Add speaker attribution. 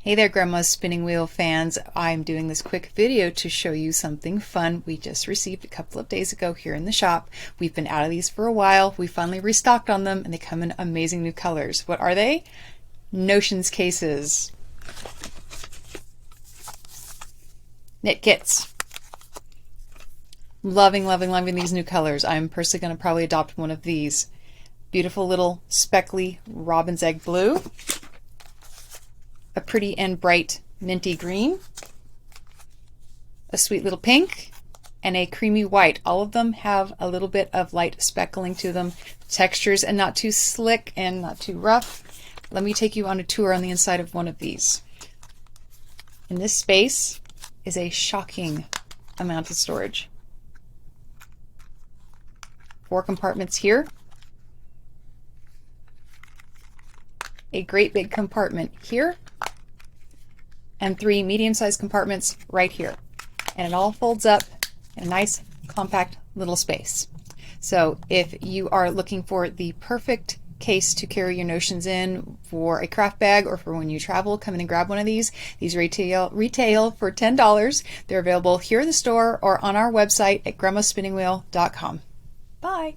Speaker 1: Hey there, Grandma's Spinning Wheel fans. I'm doing this quick video to show you something fun we just received a couple of days ago here in the shop. We've been out of these for a while. We finally restocked on them and they come in amazing new colors. What are they? Notions cases. Knit kits. Loving these new colors. I'm personally going to probably adopt one of these. Beautiful little speckly robin's egg blue. A pretty and bright minty green, a sweet little pink, and a creamy white. All of them have a little bit of light speckling to them. Textures and not too slick and not too rough. Let me take you on a tour on the inside of one of these. In this space is a shocking amount of storage. 4 compartments here. A great big compartment here. And 3 medium-sized compartments right here. And it all folds up in a nice, compact little space. So if you are looking for the perfect case to carry your notions in for a craft bag or for when you travel, come in and grab one of these. These retail for $10. They're available here in the store or on our website at grandmaspinningwheel.com. Bye.